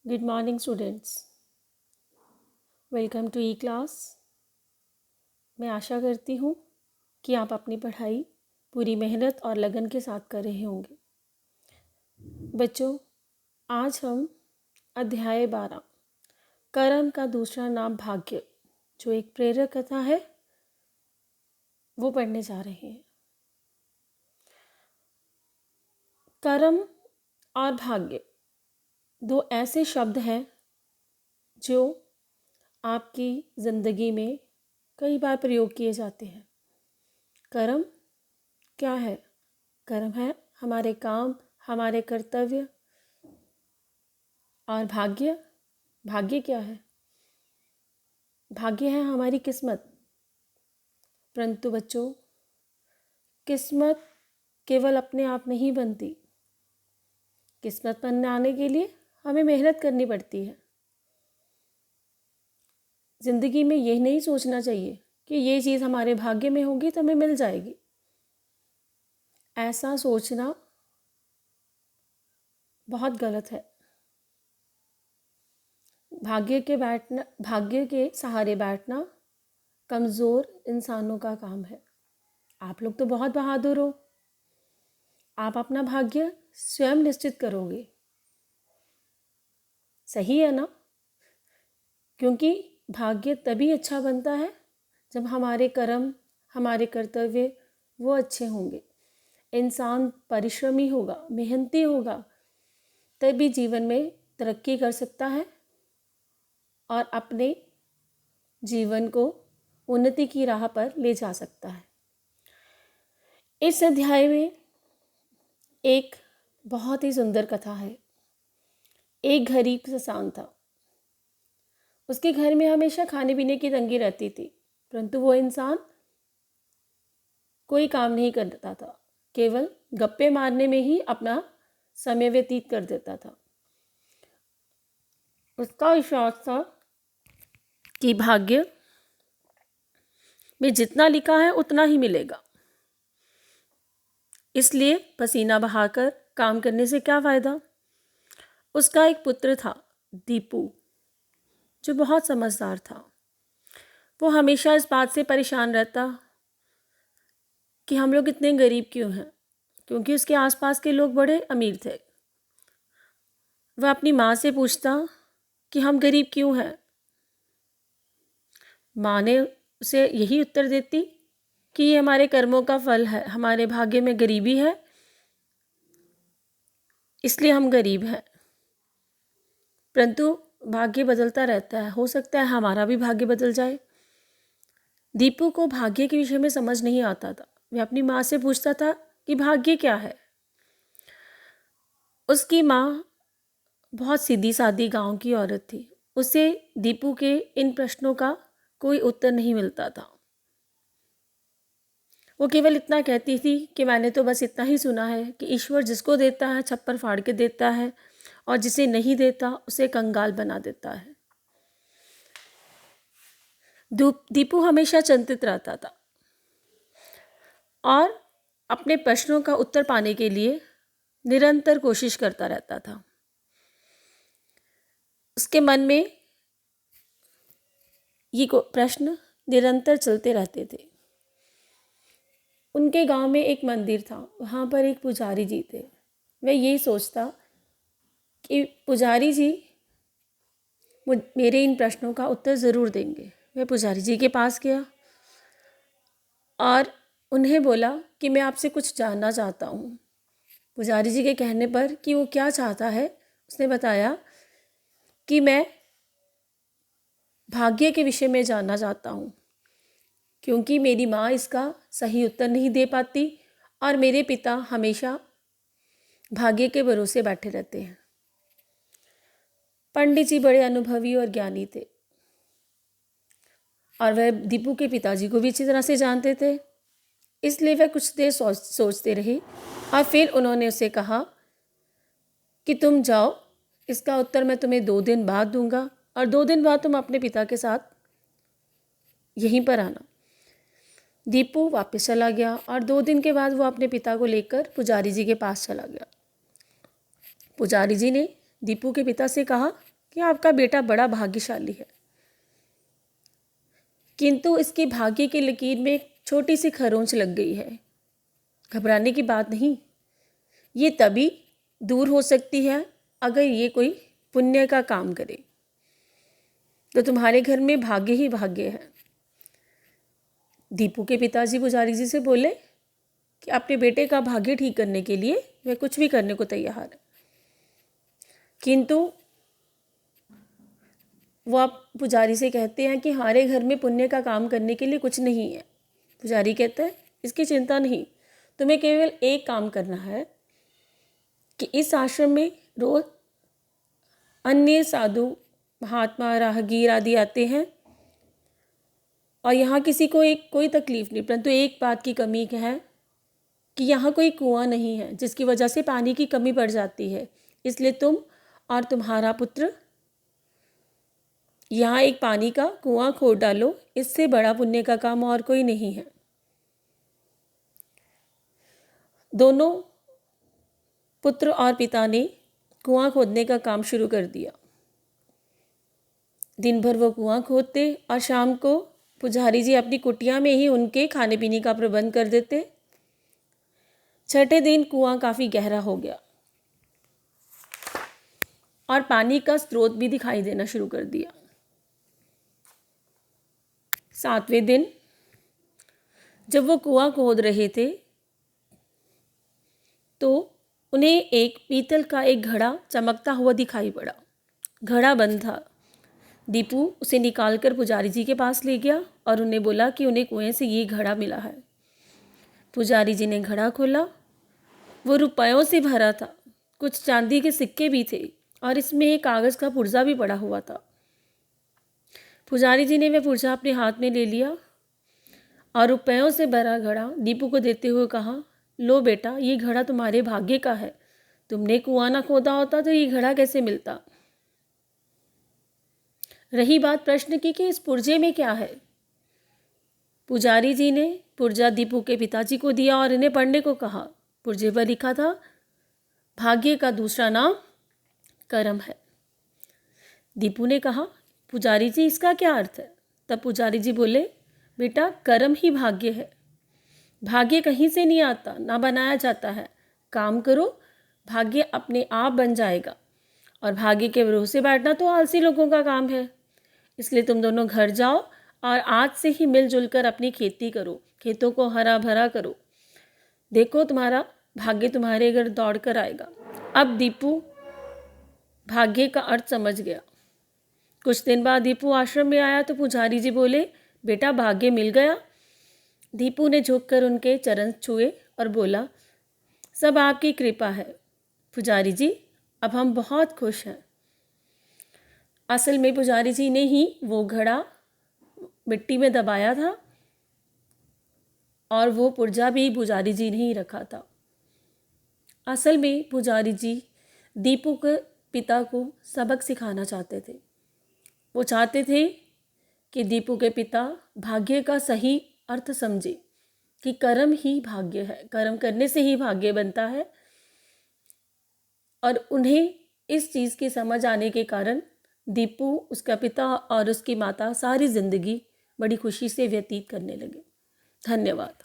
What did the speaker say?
Good morning, students. Welcome to E class. मैं आशा करती हूँ कि आप अपनी पढ़ाई पूरी मेहनत और लगन के साथ कर रहे होंगे। बच्चों, आज हम अध्याय 12 कर्म का दूसरा नाम भाग्य, जो एक प्रेरक कथा है, वो पढ़ने जा रहे हैं। कर्म और भाग्य दो ऐसे शब्द हैं जो आपकी ज़िंदगी में कई बार प्रयोग किए जाते हैं। कर्म क्या है? कर्म है हमारे काम, हमारे कर्तव्य। और भाग्य, भाग्य क्या है? भाग्य है हमारी किस्मत। परंतु बच्चों, किस्मत केवल अपने आप नहीं बनती। किस्मत बनाने के लिए हमें मेहनत करनी पड़ती है। ज़िंदगी में ये नहीं सोचना चाहिए कि ये चीज़ हमारे भाग्य में होगी तो हमें मिल जाएगी। ऐसा सोचना बहुत गलत है। भाग्य के सहारे बैठना कमज़ोर इंसानों का काम है। आप लोग तो बहुत बहादुर हो। आप अपना भाग्य स्वयं निश्चित करोगे। सही है ना? क्योंकि भाग्य तभी अच्छा बनता है जब हमारे कर्म, हमारे कर्तव्य वो अच्छे होंगे। इंसान परिश्रमी होगा, मेहनती होगा, तभी जीवन में तरक्की कर सकता है और अपने जीवन को उन्नति की राह पर ले जा सकता है। इस अध्याय में एक बहुत ही सुंदर कथा है। एक गरीब किसान था। उसके घर में हमेशा खाने पीने की तंगी रहती थी, परंतु वो इंसान कोई काम नहीं करता था, केवल गप्पे मारने में ही अपना समय व्यतीत कर देता था। उसका विश्वास था कि भाग्य में जितना लिखा है उतना ही मिलेगा, इसलिए पसीना बहाकर काम करने से क्या फ़ायदा। उसका एक पुत्र था, दीपू, जो बहुत समझदार था। वो हमेशा इस बात से परेशान रहता कि हम लोग इतने गरीब क्यों हैं, क्योंकि उसके आसपास के लोग बड़े अमीर थे। वह अपनी माँ से पूछता कि हम गरीब क्यों हैं। माँ ने उसे यही उत्तर देती कि ये हमारे कर्मों का फल है, हमारे भाग्य में गरीबी है, इसलिए हम गरीब हैं। परंतु भाग्य बदलता रहता है, हो सकता है हमारा भी भाग्य बदल जाए। दीपू को भाग्य के विषय में समझ नहीं आता था। वह अपनी माँ से पूछता था कि भाग्य क्या है। उसकी माँ बहुत सीधी सादी गांव की औरत थी। उसे दीपू के इन प्रश्नों का कोई उत्तर नहीं मिलता था। वो केवल इतना कहती थी कि मैंने तो बस इतना ही सुना है कि ईश्वर जिसको देता है छप्पर फाड़ के देता है और जिसे नहीं देता उसे कंगाल बना देता है। दीपू हमेशा चिंतित रहता था और अपने प्रश्नों का उत्तर पाने के लिए निरंतर कोशिश करता रहता था। उसके मन में ये प्रश्न निरंतर चलते रहते थे। उनके गांव में एक मंदिर था, वहाँ पर एक पुजारी जी थे। वह यही सोचता कि पुजारी जी मेरे इन प्रश्नों का उत्तर ज़रूर देंगे। वह पुजारी जी के पास गया और उन्हें बोला कि मैं आपसे कुछ जानना चाहता हूँ। पुजारी जी के कहने पर कि वो क्या चाहता है, उसने बताया कि मैं भाग्य के विषय में जानना चाहता हूँ, क्योंकि मेरी माँ इसका सही उत्तर नहीं दे पाती और मेरे पिता हमेशा भाग्य के भरोसे बैठे रहते हैं। पंडित जी बड़े अनुभवी और ज्ञानी थे और वह दीपू के पिताजी को भी अच्छी तरह से जानते थे, इसलिए वह कुछ देर सोचते रहे और फिर उन्होंने उसे कहा कि तुम जाओ, इसका उत्तर मैं तुम्हें 2 दिन बाद दूंगा और 2 दिन बाद तुम अपने पिता के साथ यहीं पर आना। दीपू वापस चला गया और 2 दिन के बाद वो अपने पिता को लेकर पुजारी जी के पास चला गया। पुजारी जी ने दीपू के पिता से कहा कि आपका बेटा बड़ा भाग्यशाली है, किंतु इसके भाग्य की लकीर में एक छोटी सी खरोंच लग गई है। घबराने की बात नहीं, ये तभी दूर हो सकती है अगर ये कोई पुण्य का काम करे, तो तुम्हारे घर में भाग्य ही भाग्य है। दीपू के पिताजी पुजारी जी से बोले कि अपने बेटे का भाग्य ठीक करने के लिए वह कुछ भी करने को तैयार है, किंतु वो आप पुजारी से कहते हैं कि हमारे घर में पुण्य का काम करने के लिए कुछ नहीं है। पुजारी कहता है इसकी चिंता नहीं, तुम्हें केवल एक काम करना है कि इस आश्रम में रोज अन्य साधु महात्मा राहगीर आदि आते हैं और यहाँ किसी को कोई तकलीफ नहीं, परंतु एक बात की कमी है कि यहाँ कोई कुआं नहीं है, जिसकी वजह से पानी की कमी पड़ जाती है। इसलिए तुम और तुम्हारा पुत्र यहाँ एक पानी का कुआं खोद डालो, इससे बड़ा पुण्य का काम और कोई नहीं है। दोनों पुत्र और पिता ने कुआं खोदने का काम शुरू कर दिया। दिन भर वो कुआं खोदते और शाम को पुजारी जी अपनी कुटिया में ही उनके खाने पीने का प्रबंध कर देते। छठे दिन कुआं काफ़ी गहरा हो गया और पानी का स्रोत भी दिखाई देना शुरू कर दिया। सातवें दिन जब वो कुआं खोद रहे थे तो उन्हें एक पीतल का एक घड़ा चमकता हुआ दिखाई पड़ा। घड़ा बंद था। दीपू उसे निकालकर पुजारी जी के पास ले गया और उन्हें बोला कि उन्हें कुएं से ये घड़ा मिला है। पुजारी जी ने घड़ा खोला, वो रुपयों से भरा था, कुछ चांदी के सिक्के भी थे और इसमें एक कागज़ का पुर्जा भी पड़ा हुआ था। पुजारी जी ने वह पुर्जा अपने हाथ में ले लिया और रुपयों से भरा घड़ा दीपू को देते हुए कहा, लो बेटा, ये घड़ा तुम्हारे भाग्य का है। तुमने कुआं ना खोदा होता तो ये घड़ा कैसे मिलता। रही बात प्रश्न की कि इस पुर्जे में क्या है, पुजारी जी ने पुर्जा दीपू के पिताजी को दिया और इन्हें पढ़ने को कहा। पुर्जे पर लिखा था, भाग्य का दूसरा नाम कर्म है। दीपू ने कहा, पुजारी जी इसका क्या अर्थ है। तब पुजारी जी बोले, बेटा कर्म ही भाग्य है। भाग्य कहीं से नहीं आता, ना बनाया जाता है। काम करो, भाग्य अपने आप बन जाएगा। और भाग्य के भरोसे बैठना तो आलसी लोगों का काम है। इसलिए तुम दोनों घर जाओ और आज से ही मिलजुल कर अपनी खेती करो, खेतों को हरा भरा करो। देखो तुम्हारा भाग्य तुम्हारे घर दौड़ कर आएगा। अब दीपू भाग्य का अर्थ समझ गया। कुछ दिन बाद दीपू आश्रम में आया तो पुजारी जी बोले, बेटा भाग्य मिल गया। दीपू ने झुककर उनके चरण छुए और बोला, सब आपकी कृपा है पुजारी जी, अब हम बहुत खुश हैं। असल में पुजारी जी ने ही वो घड़ा मिट्टी में दबाया था और वो पुर्जा भी पुजारी जी ने ही रखा था। असल में पुजारी जी दीपू के पिता को सबक सिखाना चाहते थे। वो चाहते थे कि दीपू के पिता भाग्य का सही अर्थ समझे कि कर्म ही भाग्य है, कर्म करने से ही भाग्य बनता है। और उन्हें इस चीज़ की समझ आने के कारण दीपू, उसका पिता और उसकी माता सारी ज़िंदगी बड़ी खुशी से व्यतीत करने लगे। धन्यवाद।